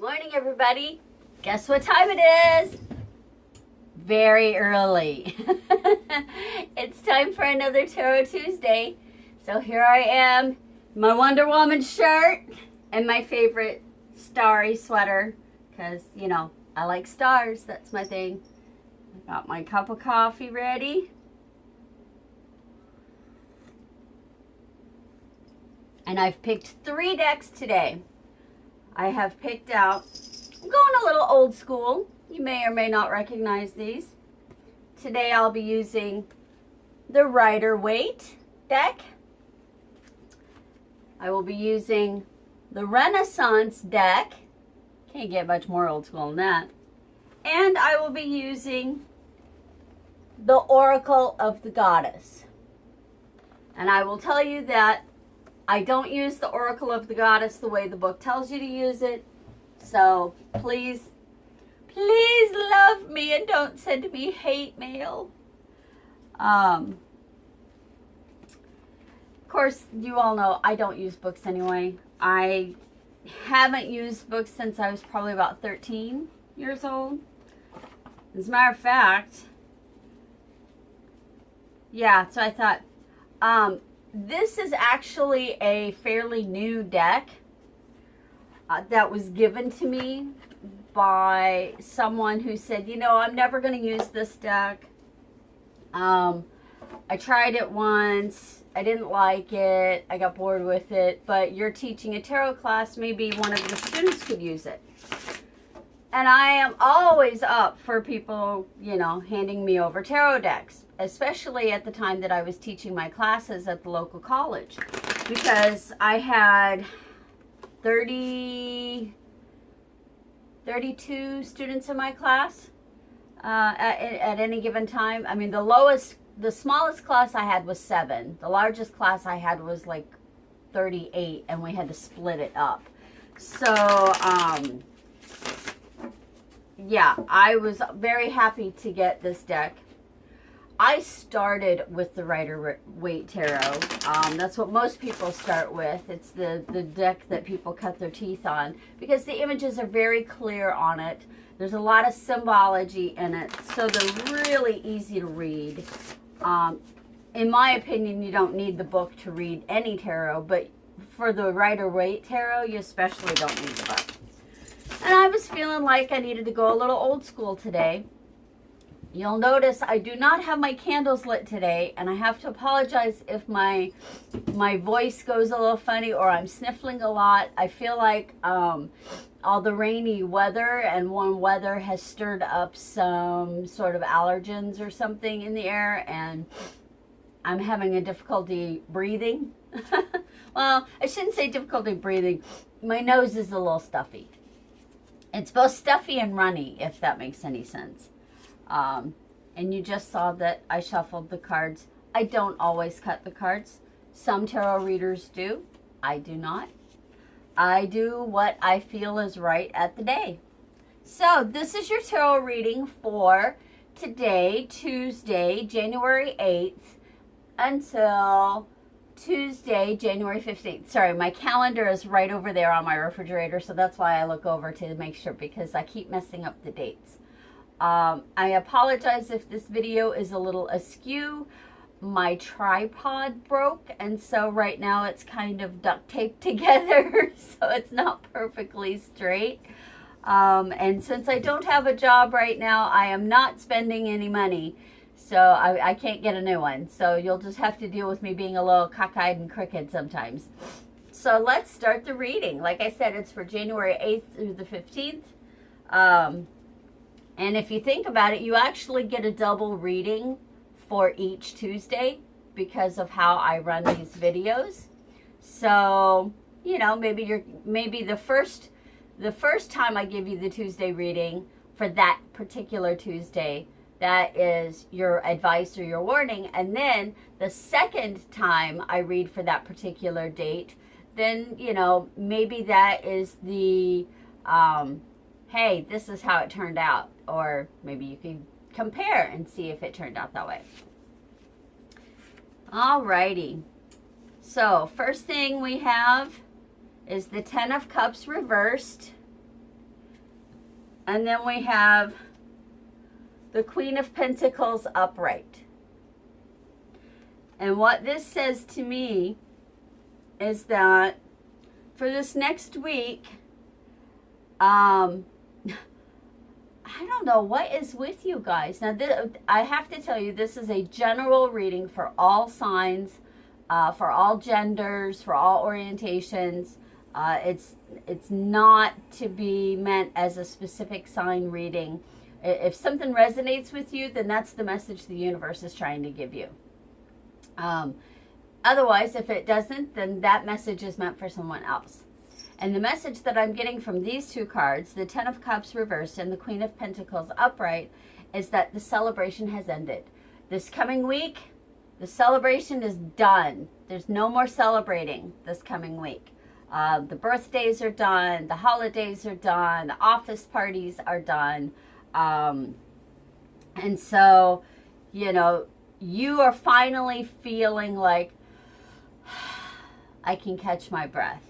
Morning, everybody. Guess what time it is? Very early. It's time for another Tarot Tuesday. So here I am, my Wonder Woman shirt and my favorite starry sweater because, you know, I like stars. That's my thing. I got my cup of coffee ready. And I've picked 3 decks today. I have picked out, I'm going a little old school. You may or may not recognize these. Today I'll be using the Rider-Waite deck. I will be using the Renaissance deck. Can't get much more old school than that. And I will be using the Oracle of the Goddess. And I will tell you that I don't use the Oracle of the Goddess the way the book tells you to use it. So please love me and don't send me hate mail. Of course, you all know I don't use books anyway. I haven't used books since I was probably about 13 years old. As a matter of fact, yeah, so I thought, this is actually a fairly new deck that was given to me by someone who said, you know, I'm never going to use this deck. I tried it once. I didn't like it. I got bored with it. But you're teaching a tarot class. Maybe one of the students could use it. And I am always up for people, you know, handing me over tarot decks, especially at the time that I was teaching my classes at the local college, because I had 32 students in my class at any given time. I mean, the smallest class I had was 7. The largest class I had was like 38, and we had to split it up. So, yeah, I was very happy to get this deck. I started with the Rider-Waite Tarot. That's what most people start with. It's the deck that people cut their teeth on because the images are very clear on it. There's a lot of symbology in it, so they're really easy to read. In my opinion, you don't need the book to read any tarot, but for the Rider-Waite Tarot, you especially don't need the book. And I was feeling like I needed to go a little old school today. You'll notice I do not have my candles lit today, and I have to apologize if my voice goes a little funny or I'm sniffling a lot. I feel like all the rainy weather and warm weather has stirred up some sort of allergens or something in the air, and I'm having a difficulty breathing. Well, I shouldn't say difficulty breathing. My nose is a little stuffy. It's both stuffy and runny, if that makes any sense. And you just saw that I shuffled the cards. I don't always cut the cards. Some tarot readers do. I do not. I do what I feel is right at the day. So this is your tarot reading for today, Tuesday, January 8th, until Tuesday, January 15th. Sorry, my calendar is right over there on my refrigerator, so that's why I look over to make sure, because I keep messing up the dates. I apologize if this video is a little askew. My tripod broke, and so right now it's kind of duct taped together, so it's not perfectly straight. And since I don't have a job right now, I am not spending any money. So I can't get a new one. So you'll just have to deal with me being a little cockeyed and crooked sometimes. So let's start the reading. Like I said, it's for January 8th through the 15th. And if you think about it, you actually get a double reading for each Tuesday because of how I run these videos. So, you know, maybe the first time I give you the Tuesday reading for that particular Tuesday, that is your advice or your warning. And then the second time I read for that particular date, then, you know, maybe that is the, hey, this is how it turned out. Or maybe you can compare and see if it turned out that way. Alrighty. So first thing we have is the Ten of Cups reversed. And then we have the Queen of Pentacles upright. And what this says to me is that for this next week, I don't know what is with you guys. Now, I have to tell you, this is a general reading for all signs, for all genders, for all orientations. It's not to be meant as a specific sign reading. If something resonates with you, then that's the message the universe is trying to give you. Otherwise, if it doesn't, then that message is meant for someone else. And the message that I'm getting from these two cards, the Ten of Cups reversed and the Queen of Pentacles upright, is that the celebration has ended. This coming week, the celebration is done. There's no more celebrating this coming week. The birthdays are done. The holidays are done. The office parties are done. And so, you know, you are finally feeling like, I can catch my breath.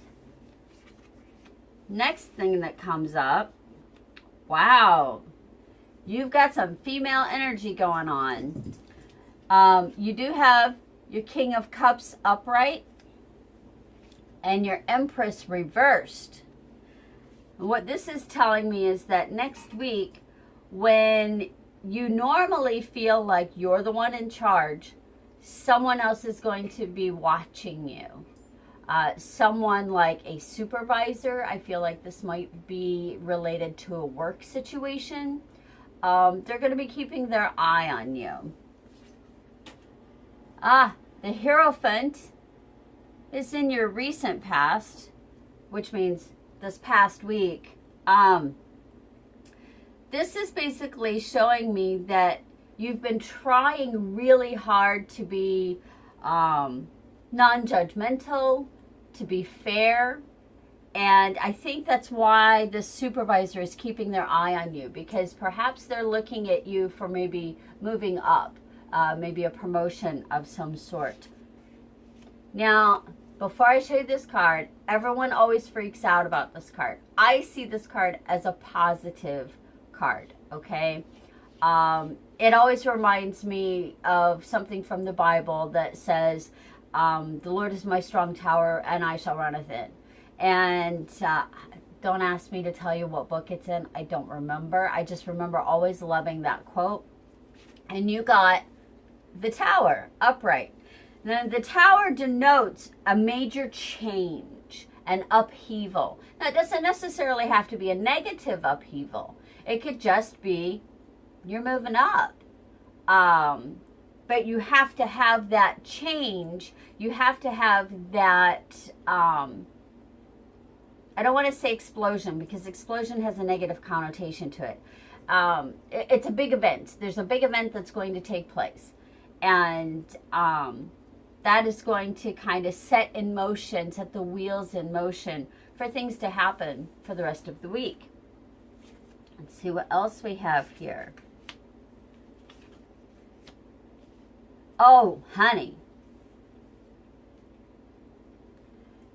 Next thing that comes up, wow, you've got some female energy going on. You do have your King of Cups upright and your Empress reversed. And what this is telling me is that next week, when you normally feel like you're the one in charge, someone else is going to be watching you. Someone like a supervisor. I feel like this might be related to a work situation. They're going to be keeping their eye on you. The Hierophant is in your recent past, which means this past week. This is basically showing me that you've been trying really hard to be non-judgmental, to be fair. And I think that's why the supervisor is keeping their eye on you, because perhaps they're looking at you for maybe moving up, maybe a promotion of some sort. Now, before I show you this card, everyone always freaks out about this card. I see this card as a positive card, okay? It always reminds me of something from the Bible that says, the Lord is my strong tower and I shall runneth in. And don't ask me to tell you what book it's in. I don't remember. I just remember always loving that quote. And you got the tower upright. Then the tower denotes a major change, an upheaval. Now, it doesn't necessarily have to be a negative upheaval. It could just be you're moving up. But you have to have that change. You have to have that, I don't want to say explosion, because explosion has a negative connotation to it. It's a big event. There's a big event that's going to take place. And that is going to kind of set the wheels in motion for things to happen for the rest of the week. Let's see what else we have here. Oh, honey.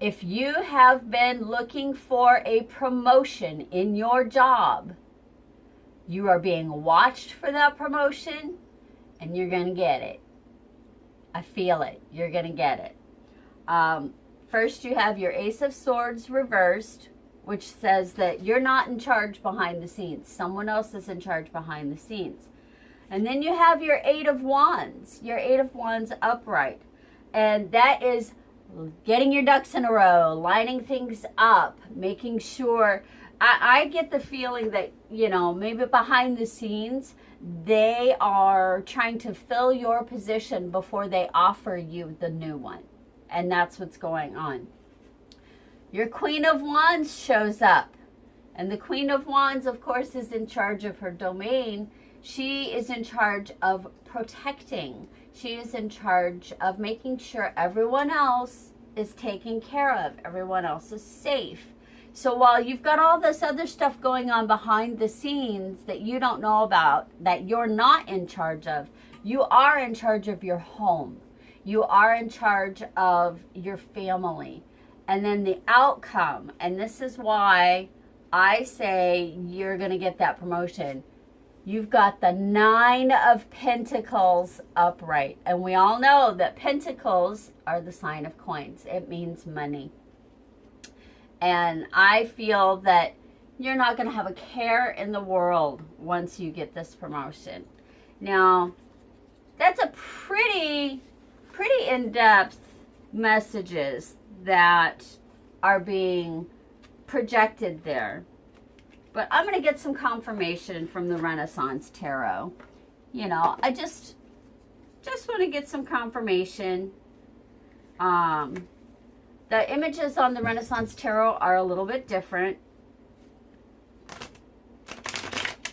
If you have been looking for a promotion in your job, you are being watched for that promotion, and you're going to get it. I feel it. You're going to get it. First, you have your Ace of Swords reversed, which says that you're not in charge behind the scenes. Someone else is in charge behind the scenes. And then you have your Eight of Wands, upright. And that is getting your ducks in a row, lining things up, making sure. I get the feeling that, you know, maybe behind the scenes, they are trying to fill your position before they offer you the new one. And that's what's going on. Your Queen of Wands shows up. And the Queen of Wands, of course, is in charge of her domain. She is in charge of protecting. She is in charge of making sure everyone else is taken care of. Everyone else is safe. So while you've got all this other stuff going on behind the scenes that you don't know about, that you're not in charge of, you are in charge of your home. You are in charge of your family. And then the outcome, and this is why I say you're going to get that promotion. You've got the 9 of Pentacles upright. And we all know that Pentacles are the sign of coins. It means money. And I feel that you're not going to have a care in the world once you get this promotion. Now, that's a pretty in-depth messages that are being projected there. But I'm going to get some confirmation from the Renaissance Tarot. You know, I just want to get some confirmation. The images on the Renaissance Tarot are a little bit different.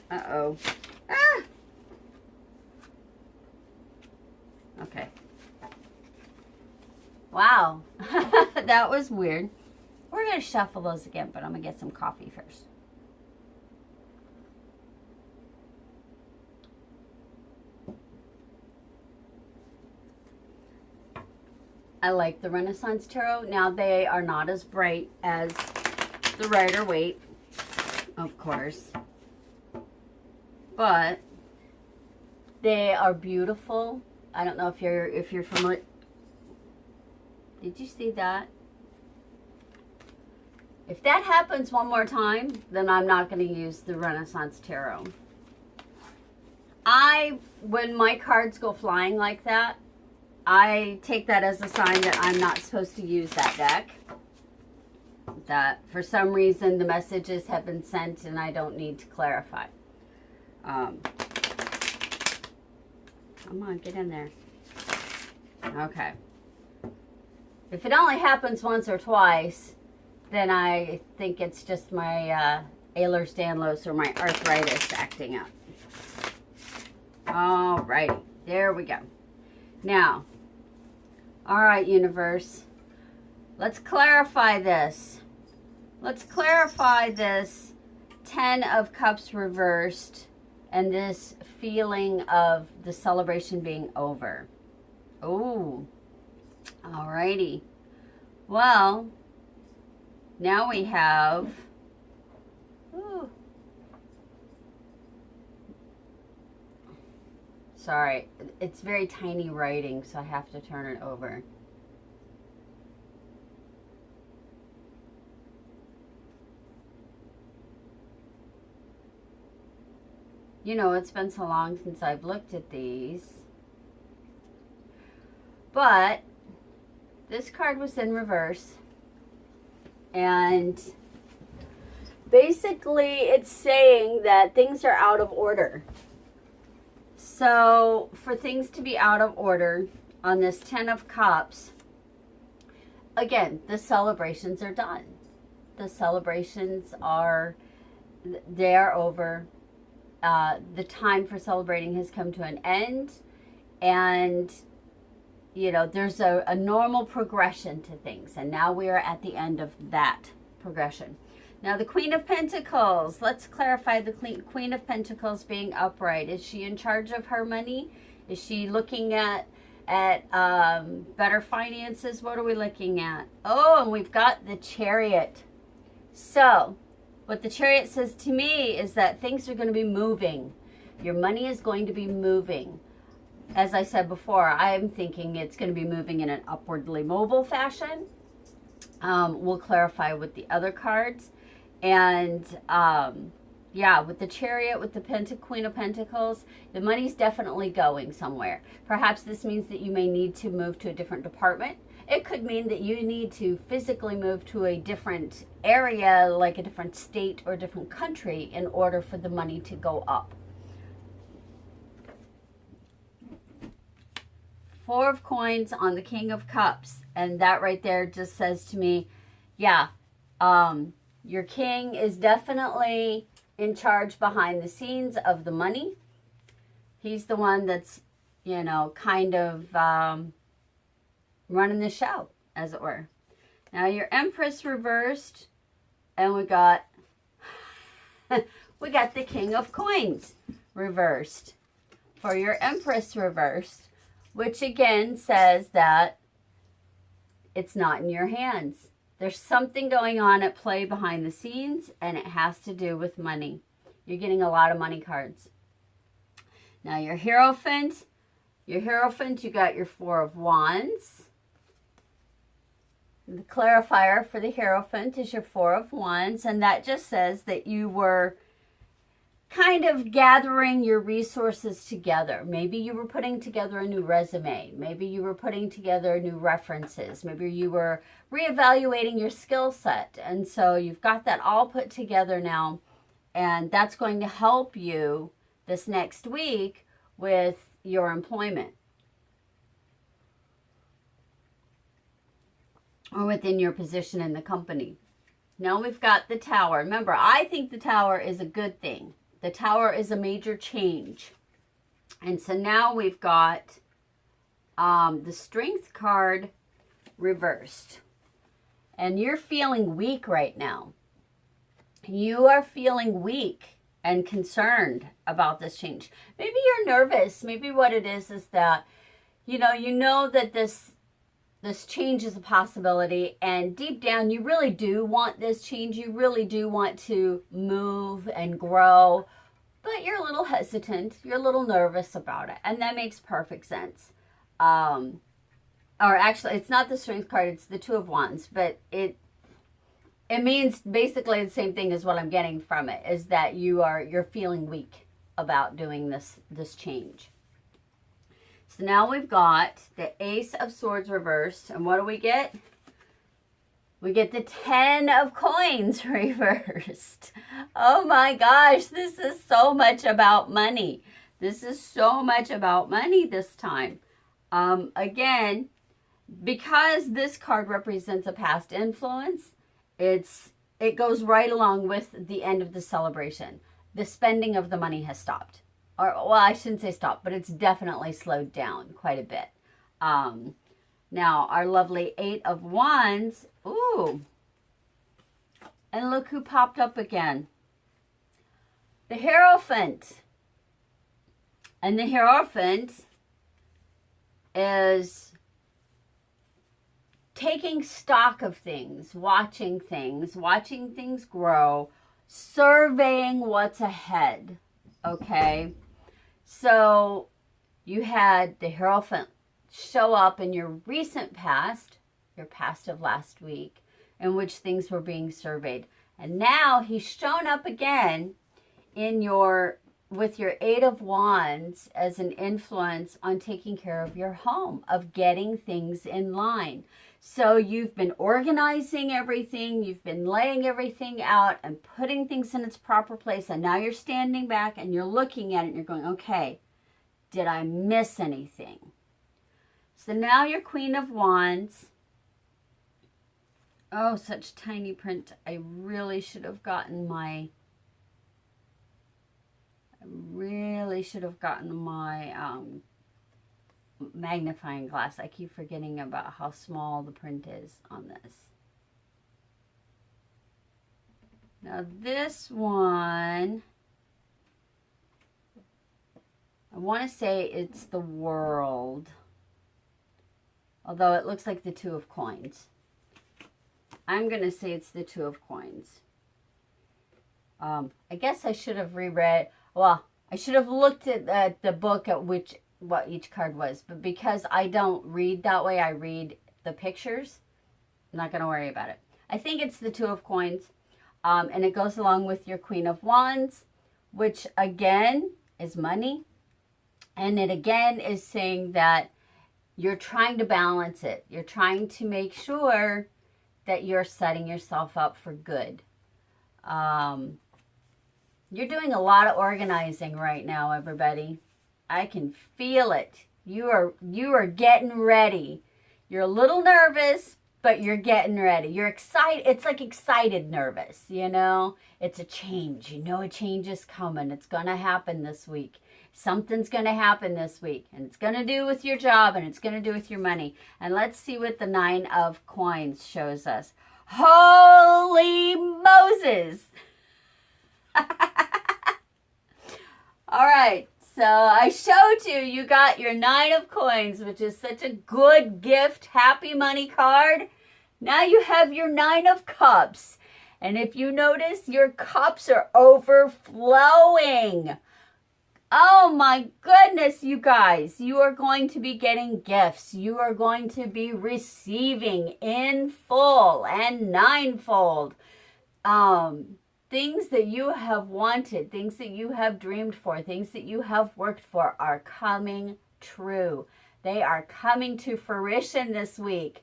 Uh-oh. Ah! Okay. Wow. That was weird. We're going to shuffle those again, but I'm going to get some coffee first. I like the Renaissance Tarot. Now, they are not as bright as the Rider-Waite, of course. But they are beautiful. I don't know if you're familiar. Did you see that? If that happens one more time, then I'm not going to use the Renaissance Tarot. When my cards go flying like that, I take that as a sign that I'm not supposed to use that deck. That for some reason the messages have been sent and I don't need to clarify. Come on, get in there. Okay. If it only happens once or twice, then I think it's just my Ehlers-Danlos or my arthritis acting up. All right, there we go. Now, all right, universe, let's clarify this. Let's clarify this 10 of Cups reversed and this feeling of the celebration being over. Oh, all righty. Well, now we have, ooh, sorry, it's very tiny writing, so I have to turn it over. You know, it's been so long since I've looked at these. But this card was in reverse. And basically it's saying that things are out of order. So for things to be out of order on this 10 of Cups, again, the celebrations are done. The celebrations are, they are over. The time for celebrating has come to an end. And, you know, there's a normal progression to things. And now we are at the end of that progression. Now, the Queen of Pentacles. Let's clarify the Queen of Pentacles being upright. Is she in charge of her money? Is she looking at better finances? What are we looking at? Oh, and we've got the Chariot. So, what the Chariot says to me is that things are going to be moving. Your money is going to be moving. As I said before, I'm thinking it's going to be moving in an upwardly mobile fashion. We'll clarify with the other cards. And yeah, with the Chariot, with the Queen of Pentacles, the money's definitely going somewhere. Perhaps this means that you may need to move to a different department. It could mean that you need to physically move to a different area, like a different state or different country, in order for the money to go up. Four of Coins on the King of Cups. And that right there just says to me, yeah, your king is definitely in charge behind the scenes of the money. He's the one that's, you know, kind of running the show, as it were. Now your Empress reversed, and we got the King of Coins reversed for your Empress reversed, which again says that it's not in your hands. There's something going on at play behind the scenes, and it has to do with money. You're getting a lot of money cards. Now your Hierophant, you got your Four of Wands. The clarifier for the Hierophant is your Four of Wands, and that just says that you were kind of gathering your resources together. Maybe you were putting together a new resume. Maybe you were putting together new references. Maybe you were reevaluating your skill set. And so you've got that all put together now, and that's going to help you this next week with your employment or within your position in the company. Now we've got the Tower. Remember, I think the Tower is a good thing. The Tower is a major change. And so now we've got the Strength card reversed. And you're feeling weak right now. You are feeling weak and concerned about this change. Maybe you're nervous. Maybe what it is that, you know that this change is a possibility, and deep down you really do want this change. You really do want to move and grow, but you're a little hesitant. You're a little nervous about it, and that makes perfect sense. Or actually, it's not the Strength card, it's the Two of Wands, but it means basically the same thing as what I'm getting from it, is that you're feeling weak about doing this change. So now we've got the Ace of Swords reversed. And what do we get? We get the 10 of Coins reversed. Oh my gosh, this is so much about money. This is so much about money this time. Again, because this card represents a past influence, it goes right along with the end of the celebration. The spending of the money has stopped. Or, well, I shouldn't say stop, but it's definitely slowed down quite a bit. Now, our lovely Eight of Wands. Ooh. And look who popped up again. The Hierophant. And the Hierophant is taking stock of things, watching things grow, surveying what's ahead. Okay? So you had the Hierophant show up in your recent past, your past of last week, in which things were being surveyed. And now he's shown up again with your Eight of Wands as an influence on taking care of your home, of getting things in line. So you've been organizing everything, you've been laying everything out and putting things in its proper place, and now you're standing back and you're looking at it and you're going, okay, did I miss anything? So now your Queen of Wands. Oh, such tiny print. I really should have gotten my magnifying glass. I keep forgetting about how small the print is on this. Now this one, I want to say it's the World, although it looks like the Two of Coins. I'm going to say it's the Two of Coins. I guess I should have reread. Well, I should have looked at the book at what each card was, but because I don't read that way, I read the pictures. I'm not going to worry about it. I think it's the Two of Coins, and it goes along with your Queen of Wands, which again is money, and it again is saying that you're trying to balance it. You're trying to make sure that you're setting yourself up for good. You're doing a lot of organizing right now, everybody. I can feel it. You are getting ready. You're a little nervous, but you're getting ready. You're excited. It's like excited nervous, you know? It's a change. You know a change is coming. It's going to happen this week. Something's going to happen this week. And it's going to do with your job, and it's going to do with your money. And let's see what the Nine of Coins shows us. Holy Moses! All right. So I showed you got your Nine of Coins, which is such a good gift, happy money card. Now you have your 9 of Cups. And if you notice, your cups are overflowing. Oh my goodness, you guys. You are going to be getting gifts. You are going to be receiving in full and ninefold. Things that you have wanted, things that you have dreamed for, things that you have worked for are coming true. They are coming to fruition this week.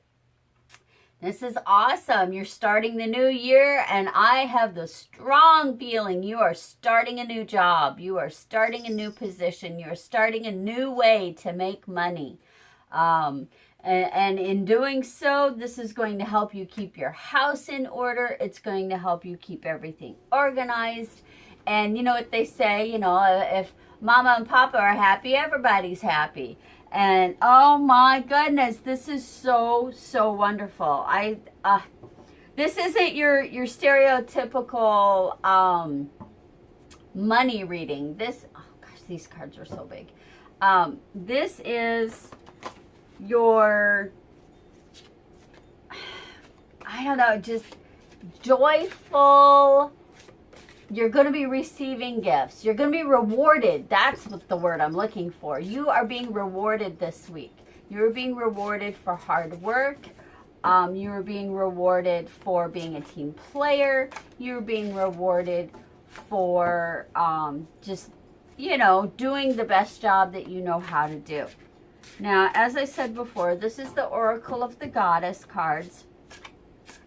This is awesome. You're starting the new year, and I have the strong feeling you are starting a new job. You are starting a new position. You are starting a new way to make money. And in doing so, this is going to help you keep your house in order. It's going to help you keep everything organized. And you know what they say, if mama and papa are happy, everybody's happy. And oh my goodness, this is so wonderful. This isn't your stereotypical money reading. Oh gosh, these cards are so big. This is your, I don't know, just joyful. You're going to be receiving gifts. You're going to be rewarded. That's what the word I'm looking for. You are being rewarded this week. You're being rewarded for hard work. You're being rewarded for being a team player. You're being rewarded for just, doing the best job that you know how to do. Now, as I said before, this is the Oracle of the Goddess cards.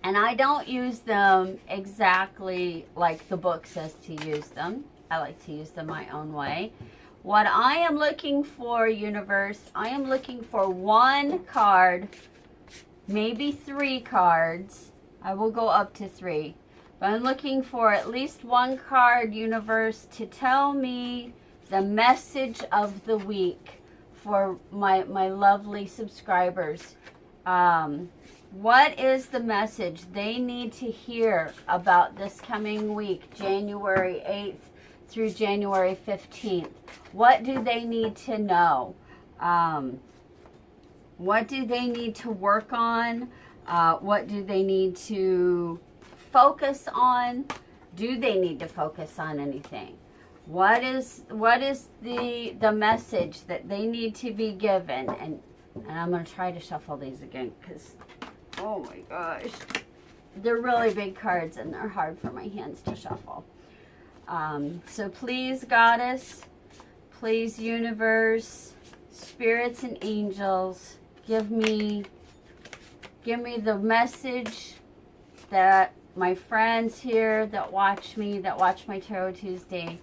And I don't use them exactly like the book says to use them. I like to use them my own way. What I am looking for, universe, I am looking for 1 card, maybe 3 cards. I will go up to 3. But I'm looking for at least 1 card, universe, to tell me the message of the week for my lovely subscribers. What is the message they need to hear about this coming week, January 8th through January 15th? What do they need to know? What do they need to work on? What do they need to focus on? Do they need to focus on anything? What is the message that they need to be given? And I'm going to try to shuffle these again because, oh my gosh, they're really big cards and they're hard for my hands to shuffle. So please, Goddess, please, universe, spirits and angels, give me the message that my friends here that watch me, that watch my Tarot Tuesday,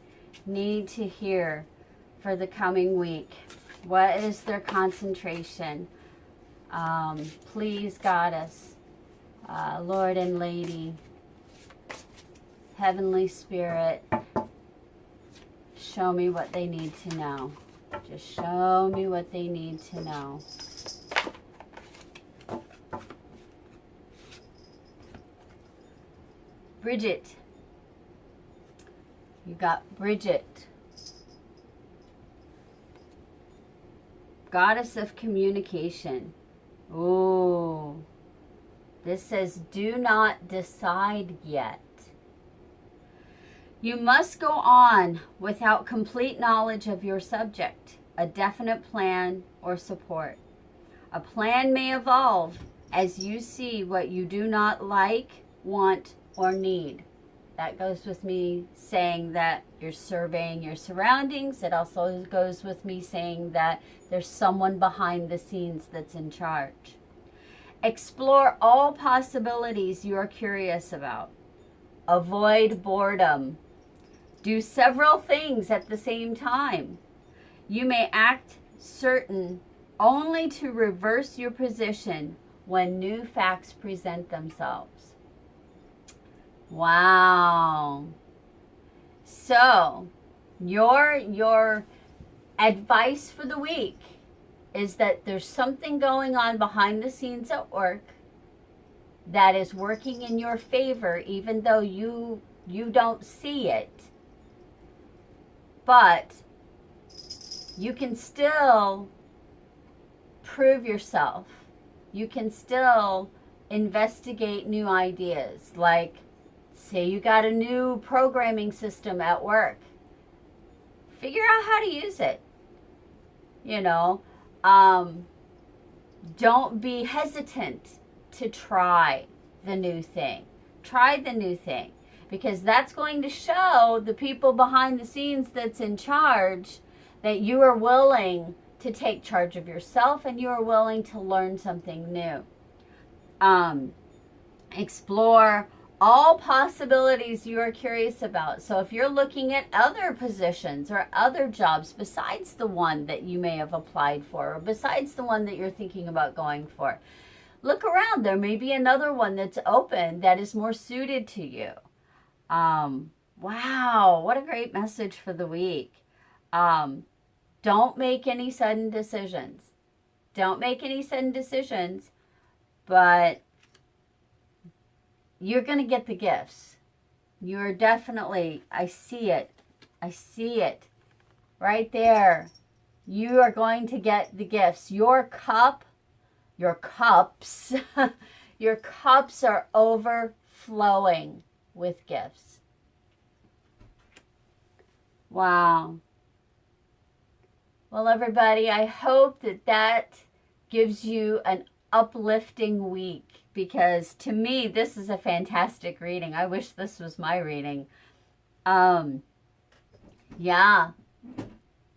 need to hear for the coming week. What is their concentration? Please, Goddess, Lord and Lady, Heavenly Spirit, show me what they need to know. Just show me what they need to know. Bridget. You got Bridget. Goddess of communication. Oh, this says, do not decide yet. You must go on without complete knowledge of your subject, a definite plan, or support. A plan may evolve as you see what you do not like, want, or need. That goes with me saying that you're surveying your surroundings. It also goes with me saying that there's someone behind the scenes that's in charge. Explore all possibilities you are curious about. Avoid boredom. Do several things at the same time. You may act certain only to reverse your position when new facts present themselves. Wow. So, your advice for the week is that there's something going on behind the scenes at work that is working in your favor, even though you don't see it. But you can still prove yourself. You can still investigate new ideas. Like, say you got a new programming system at work. Figure out how to use it. You know, don't be hesitant to try the new thing. Try the new thing, because that's going to show the people behind the scenes that's in charge that you are willing to take charge of yourself and you are willing to learn something new. Explore all possibilities you are curious about. So if you're looking at other positions or other jobs besides the one that you may have applied for, or besides the one that you're thinking about going for, look around. There may be another one that's open that is more suited to you. Wow, what a great message for the week. Don't make any sudden decisions. Don't make any sudden decisions, but you're going to get the gifts. You're definitely, I see it. I see it right there. You are going to get the gifts. Your cups, your cups are overflowing with gifts. Wow. Well, everybody, I hope that gives you an uplifting week, because to me, this is a fantastic reading. I wish this was my reading. Yeah.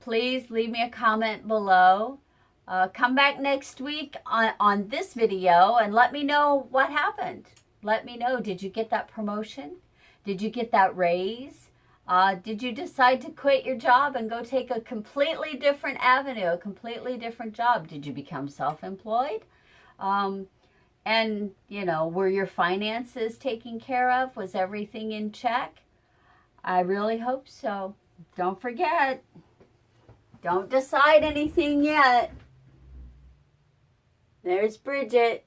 Please leave me a comment below. Come back next week on this video and let me know what happened. Let me know, did you get that promotion? Did you get that raise? Did you decide to quit your job and go take a completely different avenue, a completely different job? Did you become self-employed? And, you know, were your finances taken care of? Was everything in check? I really hope so. Don't forget, don't decide anything yet. There's Bridget.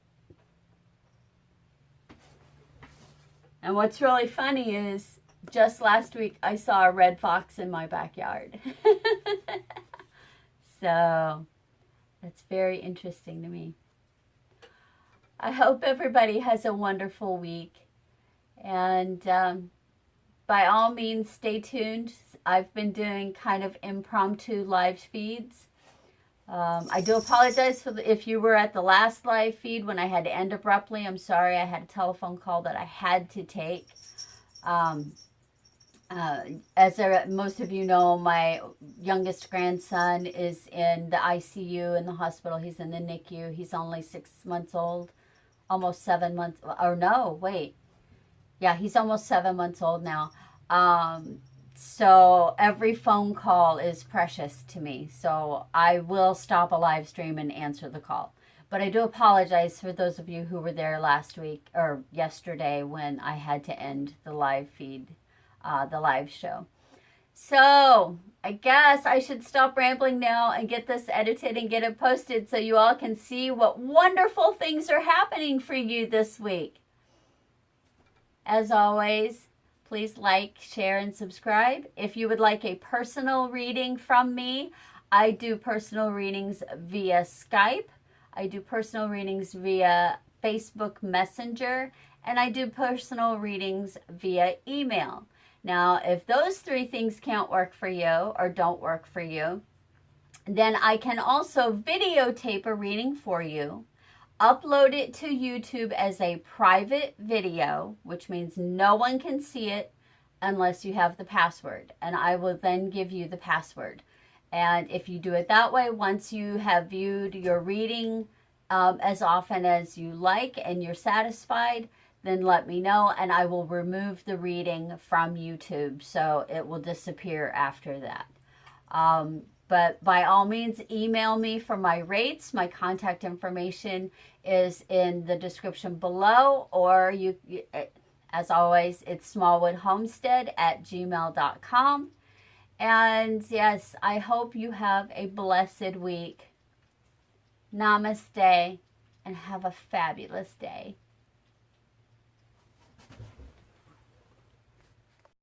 And what's really funny is, just last week, I saw a red fox in my backyard. So, that's very interesting to me. I hope everybody has a wonderful week. And by all means, stay tuned. I've been doing kind of impromptu live feeds. I do apologize for if you were at the last live feed when I had to end abruptly. I'm sorry, I had a telephone call that I had to take. As most of you know, my youngest grandson is in the ICU in the hospital. He's in the NICU. He's only 6 months old, almost 7 months. Or no, wait. Yeah, he's almost 7 months old now. So every phone call is precious to me. So I will stop a live stream and answer the call. But I do apologize for those of you who were there last week or yesterday when I had to end the live feed, the live show. So I guess I should stop rambling now and get this edited and get it posted so you all can see what wonderful things are happening for you this week. As always, please like, share, and subscribe. If you would like a personal reading from me, I do personal readings via Skype. I do personal readings via Facebook Messenger. And I do personal readings via email. Now, if those three things can't work for you or don't work for you, then I can also videotape a reading for you, upload it to YouTube as a private video, which means no one can see it unless you have the password. And I will then give you the password. And if you do it that way, once you have viewed your reading as often as you like and you're satisfied, then let me know and I will remove the reading from YouTube. So it will disappear after that. But by all means, email me for my rates. My contact information is in the description below, or you as always, it's smallwoodhomestead@gmail.com. And yes, I hope you have a blessed week. Namaste, and have a fabulous day.